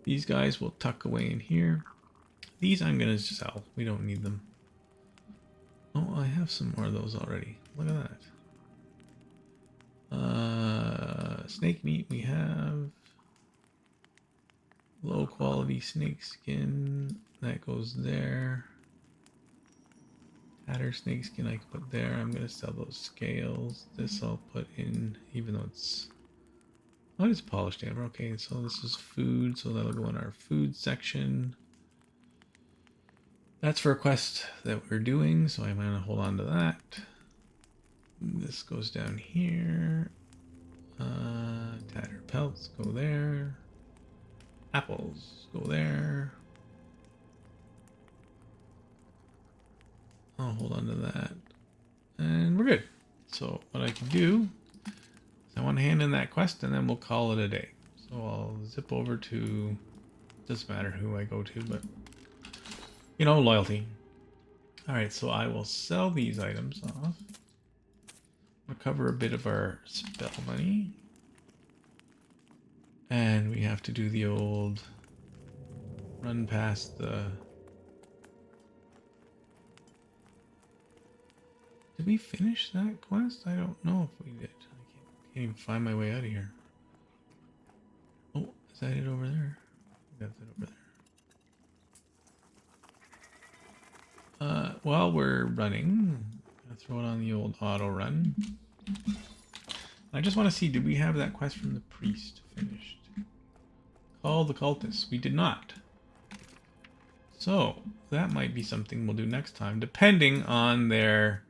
These guys will tuck away in here. These I'm going to sell. We don't need them. Oh, I have some more of those already. Look at that. Snake meat we have. Low quality snake skin. That goes there. Adder snake skin I can put there. I'm going to sell those scales. This I'll put in, even though it's... Oh, it's polished amber. Okay, so this is food, so that'll go in our food section. That's for a quest that we're doing, so I'm going to hold on to that. This goes down here. Tattered pelts go there. Apples go there. I'll hold on to that. And we're good. So what I can do is I want to hand in that quest and then we'll call it a day. So I'll zip over to, doesn't matter who I go to, but you know, loyalty. All right, so I will sell these items off. Recover a bit of our spell money. And we have to do the old run past the... Did we finish that quest? I don't know if we did. I can't even find my way out of here. Oh, is that it over there? That's it over there. While we're running, I'll throw it on the old auto run. I just want to see, did we have that quest from the priest finished? Call the cultists. We did not. So, that might be something we'll do next time, depending on their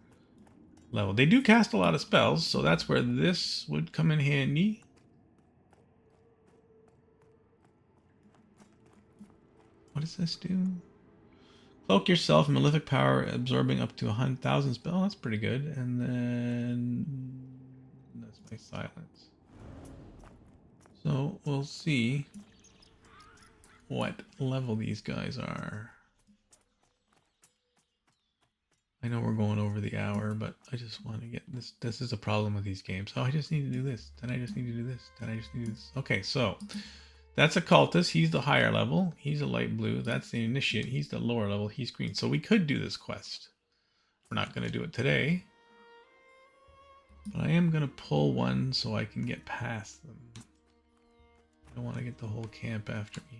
level. They do cast a lot of spells, so that's where this would come in handy. What does this do? Cloak yourself, malefic power, absorbing up to 100,000 spell. That's pretty good. And then that's my silence. So we'll see what level these guys are. I know we're going over the hour, but I just want to get this. This is a problem with these games. Oh, I just need to do this. Then I just need to do this. Then I just need to do this. Okay, so that's a cultist. He's the higher level. He's a light blue. That's the initiate. He's the lower level. He's green. So we could do this quest. We're not going to do it today. But I am going to pull one so I can get past them. I don't want to get the whole camp after me.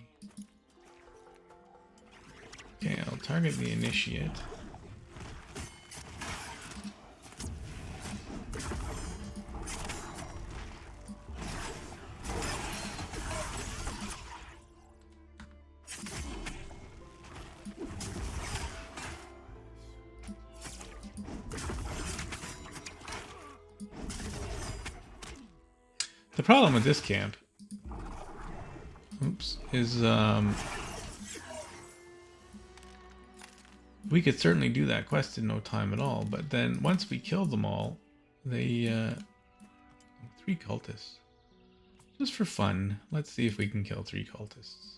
Okay, I'll target the initiate. The problem with this camp, oops, is we could certainly do that quest in no time at all, but then once we kill them all, they 3 cultists. Just for fun, let's see if we can kill 3 cultists.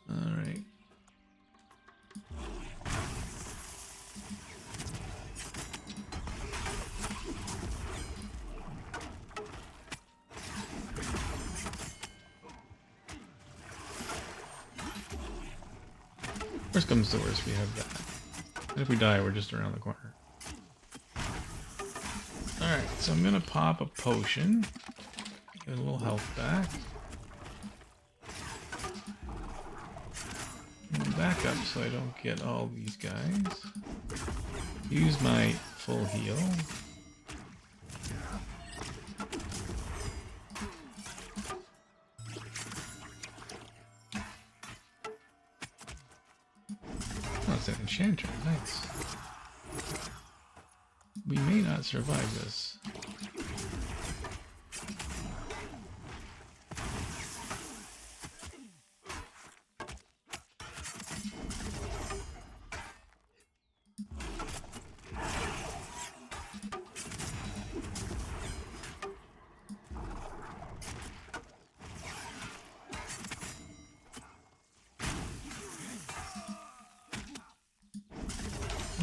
Alright. Worst comes to worst, we have that. And if we die, we're just around the corner. Alright, so I'm gonna pop a potion. Get a little health back. And back up so I don't get all these guys. Use my full heal. An enchanter, nice. We may not survive this.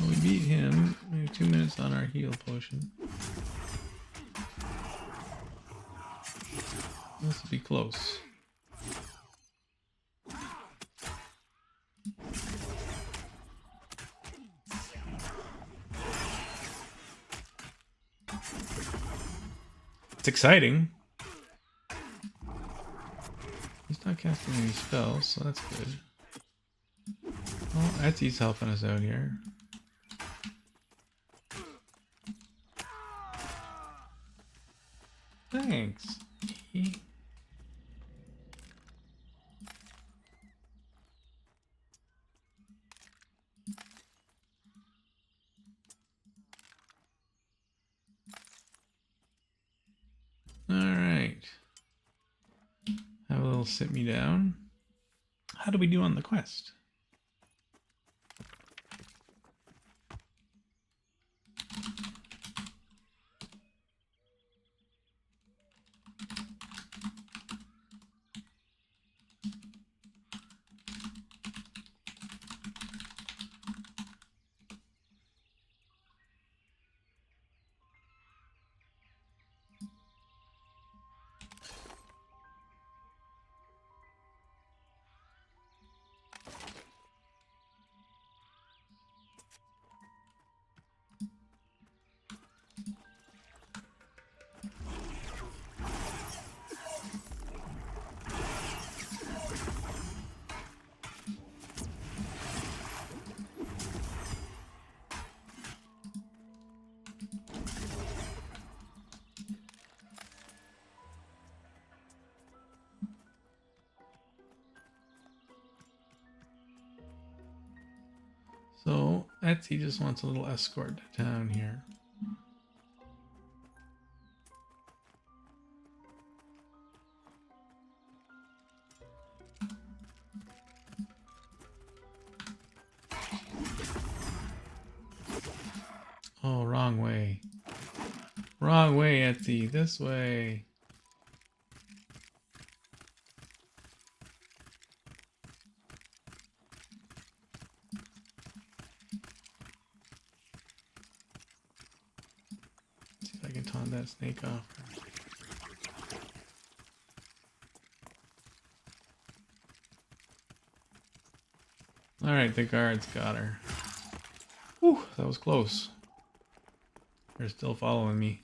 Well, we beat him. We have 2 minutes on our heal potion. This will be close. It's exciting. He's not casting any spells, so that's good. Well, Etsy's helping us out here. Thanks. Alright. Have a little sit me down. How do we do on the quest? So, Etsy just wants a little escort to town here. Oh, wrong way. Wrong way, Etsy. This way. See if I can taunt that snake off. Alright, the guards got her. Whew, that was close. They're still following me.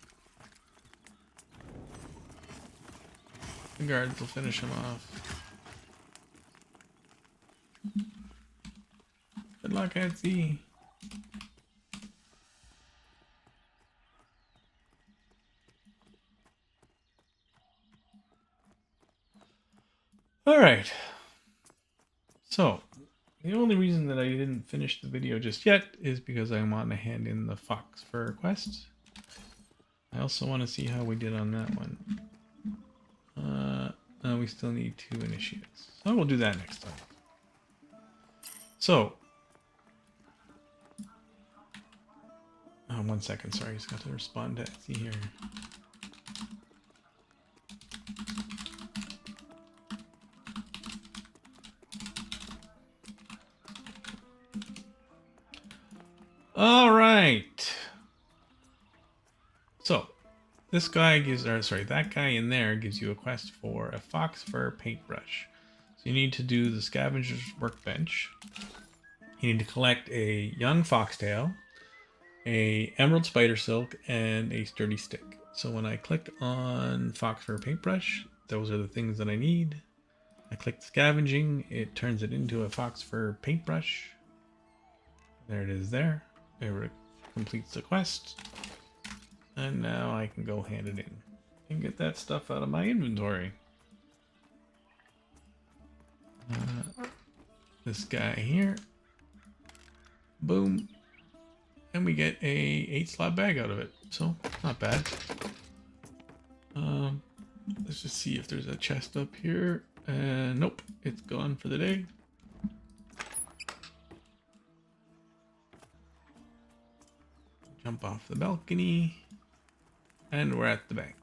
The guards will finish him off. Good luck, Etsy. Alright. So, the only reason that I didn't finish the video just yet is because I want to hand in the fox fur quest. I also want to see how we did on that one. We still need 2 initiates. So we'll do that next time. So, 1 second, sorry, just got to respond to Etsy here. All right. So, this guy gives, or sorry, that guy in there gives you a quest for a fox fur paintbrush. So you need to do the scavenger's workbench. You need to collect a young foxtail, a emerald spider silk, and a sturdy stick. So when I click on fox fur paintbrush, those are the things that I need. I click scavenging, it turns it into a fox fur paintbrush. There it is there. It completes the quest. And now I can go hand it in and get that stuff out of my inventory. This guy here. Boom. And we get a 8-slot bag out of it. So, not bad. Let's just see if there's a chest up here. Nope, it's gone for the day. Jump off the balcony. And we're at the bank.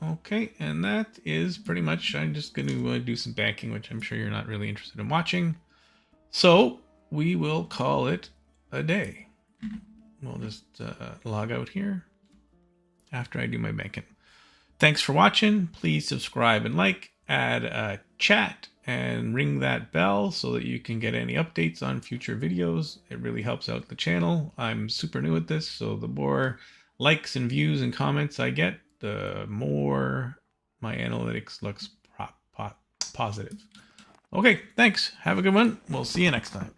Okay, and that is pretty much, I'm just going to do some banking, which I'm sure you're not really interested in watching. So, we will call it a day. We'll just log out here after I do my banking. Thanks for watching. Please subscribe and like, add a chat, and ring that bell so that you can get any updates on future videos. It really helps out the channel. I'm super new at this, so the more likes and views and comments I get, the more my analytics looks positive. Okay, thanks. Have a good one. We'll see you next time.